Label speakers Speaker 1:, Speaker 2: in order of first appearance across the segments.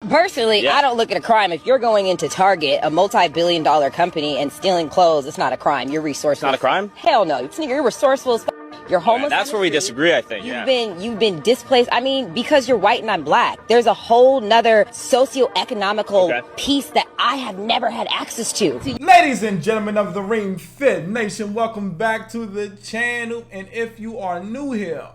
Speaker 1: Personally, I don't look at a crime. If you're going into Target, a multi-billion-dollar company, and stealing clothes, it's not a crime. You're resourceful. It's
Speaker 2: not a crime?
Speaker 1: Hell no. You're resourceful as You're homeless.
Speaker 2: That's where we disagree, I think.
Speaker 1: You've been displaced. I mean, because you're white and I'm black. There's a whole nother socio-economical piece that I have never had access to.
Speaker 3: Ladies and gentlemen of the Ring Fit Nation, welcome back to the channel. And if you are new here,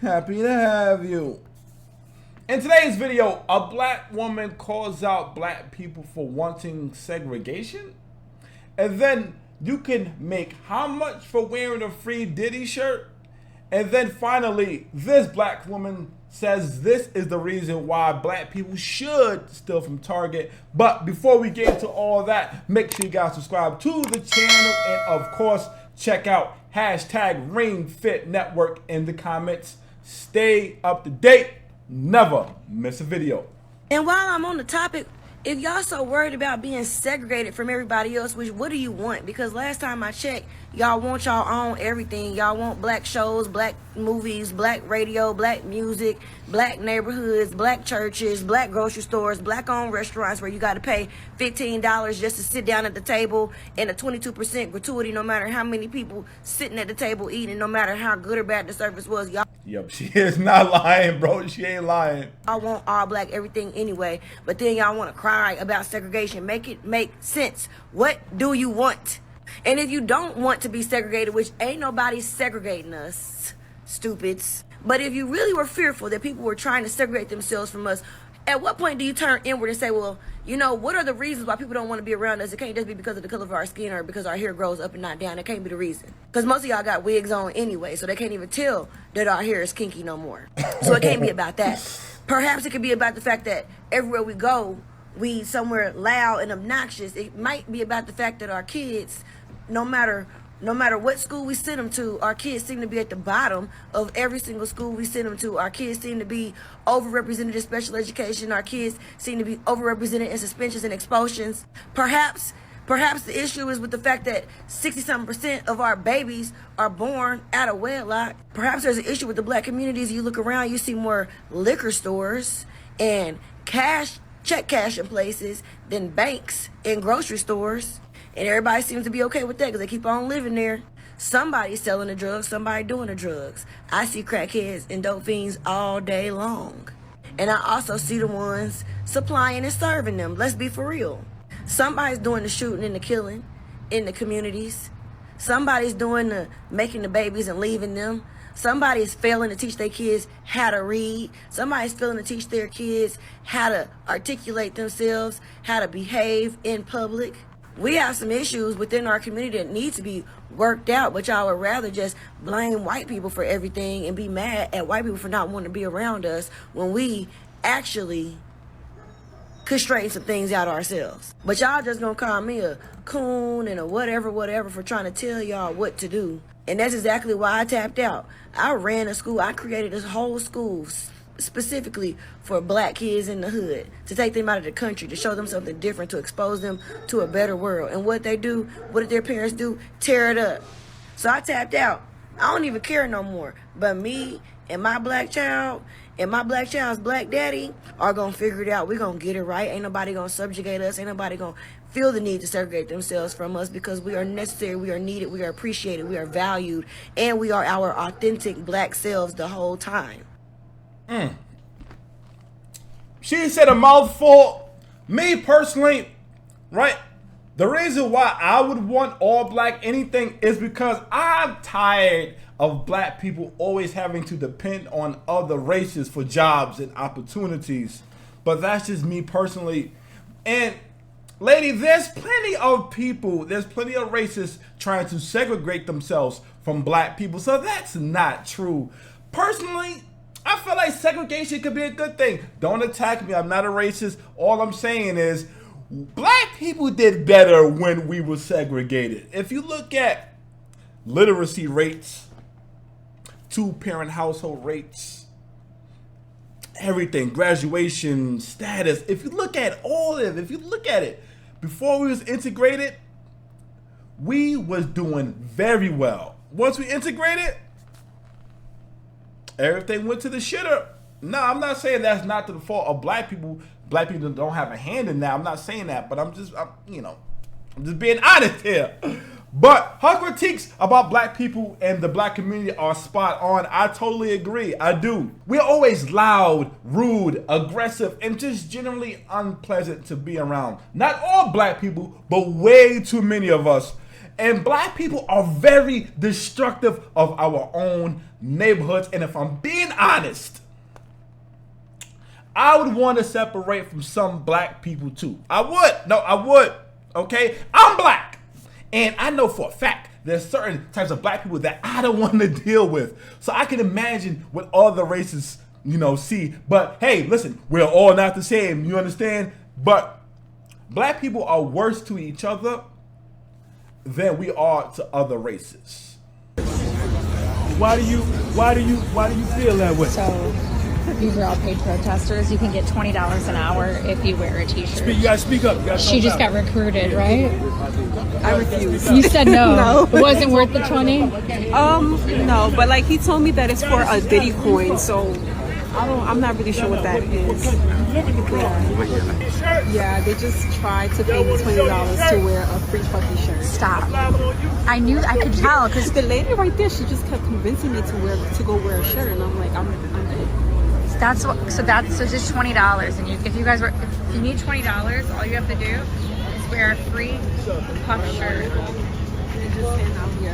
Speaker 3: happy to have you. In today's video, a black woman calls out black people for wanting segregation. And then you can make how much for wearing a free Diddy shirt? And then finally, this black woman says this is the reason why black people should steal from Target. But before we get into all that, make sure you guys subscribe to the channel. And of course, check out hashtag #RingFitNetwork in the comments. Stay up to date. Never miss a video.
Speaker 4: And while I'm on the topic, if y'all so worried about being segregated from everybody else, what do you want? Because last time I checked, y'all want y'all own everything. Y'all want black shows, black movies, black radio, black music, black neighborhoods, black churches, black grocery stores, black-owned restaurants where you got to pay $15 just to sit down at the table, and a 22% gratuity no matter how many people sitting at the table eating, no matter how good or bad the service was. Y'all.
Speaker 3: Yep, she is not lying, bro. She ain't lying.
Speaker 4: I want all black everything anyway, but then y'all want to cry about segregation. Make it make sense. What do you want? And if you don't want to be segregated, which ain't nobody segregating us, stupids, but if you really were fearful that people were trying to segregate themselves from us, at what point do you turn inward and say, well, you know, what are the reasons why people don't want to be around us? It can't just be because of the color of our skin or because our hair grows up and not down. It can't be the reason. Because most of y'all got wigs on anyway, so they can't even tell that our hair is kinky no more. So it can't be about that. Perhaps it could be about the fact that everywhere we go, we somewhere loud and obnoxious. It might be about the fact that our kids, no matter what school we send them to, our kids seem to be at the bottom of every single school we send them to. Our kids seem to be overrepresented in special education. Our kids seem to be overrepresented in suspensions and expulsions. Perhaps the issue is with the fact that 60-something% of our babies are born out of wedlock. Perhaps there's an issue with the black communities. You look around, you see more liquor stores and check cashing places than banks and grocery stores. And everybody seems to be okay with that because they keep on living there. Somebody's selling the drugs, somebody doing the drugs. I see crackheads and dope fiends all day long. And I also see the ones supplying and serving them. Let's be for real. Somebody's doing the shooting and the killing in the communities. Somebody's doing the making the babies and leaving them. Somebody's failing to teach their kids how to read. Somebody's failing to teach their kids how to articulate themselves, how to behave in public. We have some issues within our community that need to be worked out, but y'all would rather just blame white people for everything and be mad at white people for not wanting to be around us when we actually could straighten some things out ourselves. But y'all just gonna call me a coon and a whatever for trying to tell y'all what to do. And that's exactly why I tapped out. I ran a school. I created this whole school specifically for black kids in the hood, to take them out of the country, to show them something different, to expose them to a better world. And what they do, what did their parents do? Tear it up. So I tapped out. I don't even care no more. But me and my black child and my black child's black daddy are gonna figure it out. We're gonna get it right. Ain't nobody gonna subjugate us. Ain't nobody gonna feel the need to segregate themselves from us, because we are necessary, we are needed, we are appreciated, we are valued, and we are our authentic black selves the whole time.
Speaker 3: She said a mouthful. Me personally, right? The reason why I would want all black anything is because I'm tired of black people always having to depend on other races for jobs and opportunities. But that's just me personally. And lady, there's plenty of people, there's plenty of racists trying to segregate themselves from black people. So that's not true. Personally, I feel like segregation could be a good thing. Don't attack me. I'm not a racist. All I'm saying is black people did better when we were segregated. If you look at literacy rates, two-parent household rates, everything, graduation status, if you look at all of it, if you look at it, before we was integrated, we was doing very well. Once we integrated, everything went to the shitter. No, I'm not saying that's not the fault of black people. black people don't have a hand in that. I'm not saying that, but I'm just being honest here. But her critiques about black people and the black community are spot on. I totally agree. I do. We're always loud, rude, aggressive, and just generally unpleasant to be around. Not all black people, but way too many of us. And black people are very destructive of our own neighborhoods. And if I'm being honest, I would want to separate from some black people too. I would. Okay? I'm black. And I know for a fact there's certain types of black people that I don't want to deal with. So I can imagine what other races, see. But hey, listen, we're all not the same. You understand? But black people are worse to each other than we are to other races.
Speaker 2: Why do you feel that way?
Speaker 5: So these are all paid protesters. You can get $20 an hour if you wear a t-shirt.
Speaker 2: You gotta speak up.
Speaker 5: She just got recruited, right?
Speaker 6: I refuse.
Speaker 5: You said no.
Speaker 6: No.
Speaker 5: It wasn't worth the 20?
Speaker 6: No, but like he told me that it's for a Diddy coin, so I'm not really sure what that is. Yeah, they just tried to pay me $20 to wear a free fucking shirt.
Speaker 5: Stop. I could tell because
Speaker 6: The lady right there, she just kept convincing me to go wear a shirt, and I'm like, I'm good.
Speaker 5: so just $20. And if you need $20, all you have to do is wear a free puff shirt.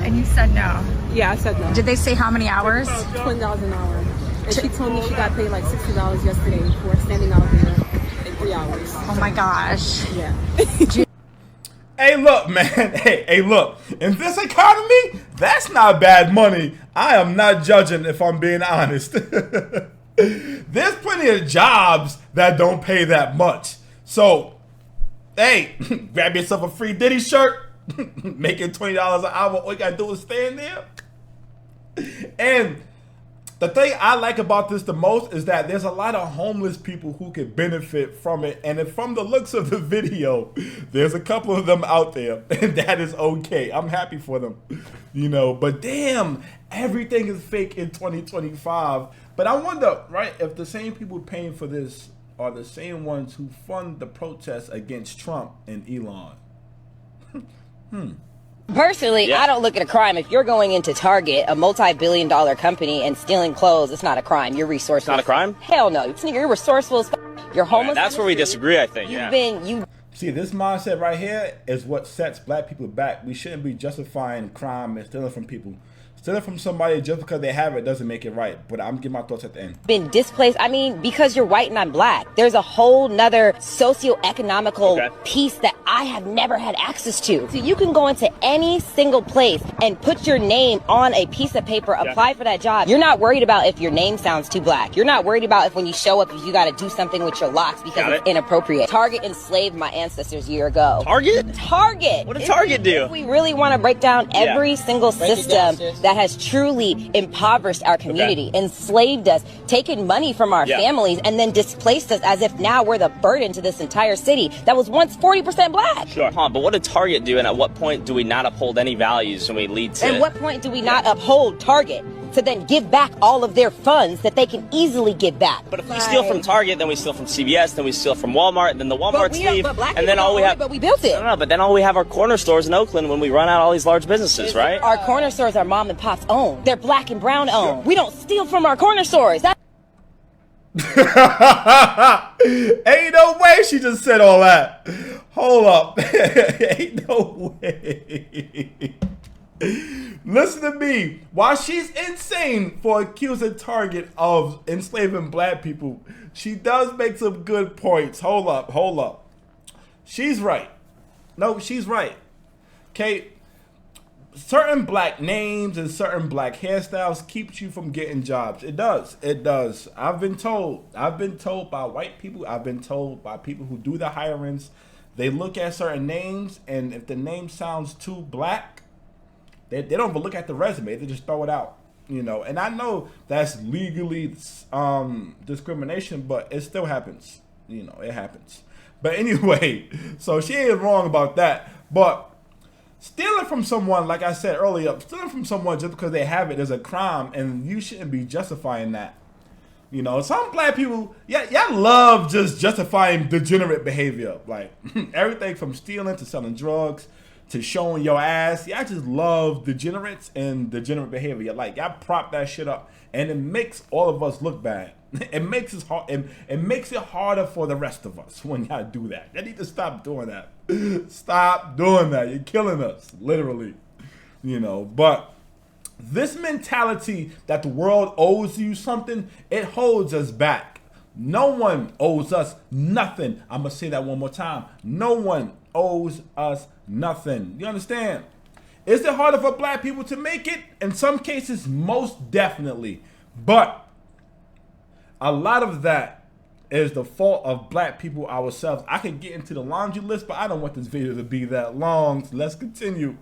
Speaker 5: And you said no.
Speaker 6: Yeah, I said no.
Speaker 5: Did they say how many hours?
Speaker 6: $20 an hour. And she told me she got paid like $60 yesterday for standing out there in 3 hours.
Speaker 5: Oh my gosh.
Speaker 6: Yeah.
Speaker 3: Hey, look, man. Hey, look. In this economy, that's not bad money. I am not judging if I'm being honest. There's plenty of jobs that don't pay that much. So, hey, grab yourself a free Diddy shirt, making $20 an hour. All you gotta do is stand there. And the thing I like about this the most is that there's a lot of homeless people who could benefit from it. And if from the looks of the video, there's a couple of them out there, and that is okay. I'm happy for them, But damn, everything is fake in 2025. But I wonder, right, if the same people paying for this are the same ones who fund the protests against Trump and Elon.
Speaker 1: Personally, I don't look at a crime. If you're going into Target, a multi-billion-dollar company, and stealing clothes, it's not a crime. You're resourceful.
Speaker 7: It's not a crime?
Speaker 1: Hell no. You're resourceful as You're homeless.
Speaker 7: That's where we disagree, I think.
Speaker 3: See, this mindset right here is what sets black people back. We shouldn't be justifying crime and stealing from people. Stealing from somebody just because they have it doesn't make it right. But I'm giving my thoughts at the end.
Speaker 1: Been displaced. Because you're white and I'm black, there's a whole nother socioeconomical piece that I have never had access to. So you can go into any single place and put your name on a piece of paper, apply for that job. You're not worried about if your name sounds too black. You're not worried about if when you show up, if you got to do something with your locks because it's inappropriate. Target enslaved my ancestors a year ago.
Speaker 7: Target?
Speaker 1: Target.
Speaker 7: What did Target do?
Speaker 1: If we really want to break down every single system that has truly impoverished our community, enslaved us, taken money from our families, and then displaced us as if now we're the burden to this entire city that was once 40% black.
Speaker 7: Sure. But what did Target do, and at what point do we not uphold any values when we lead to...
Speaker 1: At what point do we not uphold Target to then give back all of their funds that they can easily give back?
Speaker 7: But if we steal from Target, then we steal from CVS, then we steal from Walmart, then the Walmarts leave, and then all we have...
Speaker 1: But we built it.
Speaker 7: No, but then all we have are corner stores in Oakland when we run out all these large businesses, right?
Speaker 1: Our corner stores are mom and pop's own. They're black and brown owned. We don't steal from our corner stores.
Speaker 3: Ain't no way she just said all that. Hold up. Ain't no way. Listen to me. While she's insane for accusing Target of enslaving black people, she does make some good points. Hold up. She's right. No, she's right. Okay. Certain black names and certain black hairstyles keeps you from getting jobs. It does. I've been told by white people. I've been told by people who do the hirings. They look at certain names, and if the name sounds too black, they don't even look at the resume. They just throw it out. And I know that's legally discrimination, but it still happens. It happens. But anyway, so she ain't wrong about that. But stealing from someone, like I said earlier, stealing from someone just because they have it is a crime, and you shouldn't be justifying that. You know, some black people, y'all love just justifying degenerate behavior. Like, everything from stealing to selling drugs to showing your ass. Y'all just love degenerates and degenerate behavior. Like, y'all prop that shit up. And it makes all of us look bad. It makes us hard. It makes it harder for the rest of us when y'all do that. Y'all need to stop doing that. Stop doing that. You're killing us, literally. You know, but this mentality that the world owes you something, it holds us back. No one owes us nothing. I'm going to say that one more time. No one owes us nothing. You understand? Is it harder for black people to make it? In some cases, most definitely. But a lot of that is the fault of black people ourselves. I could get into the laundry list, but I don't want this video to be that long. So let's continue.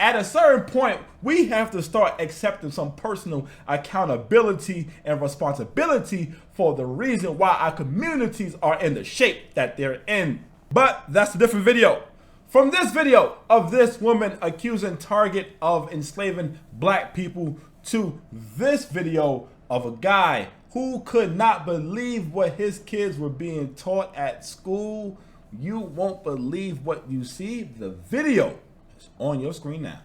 Speaker 3: At a certain point, we have to start accepting some personal accountability and responsibility for the reason why our communities are in the shape that they're in. But that's a different video. From this video of this woman accusing Target of enslaving black people to this video of a guy who could not believe what his kids were being taught at school, you won't believe what you see. The video on your screen now.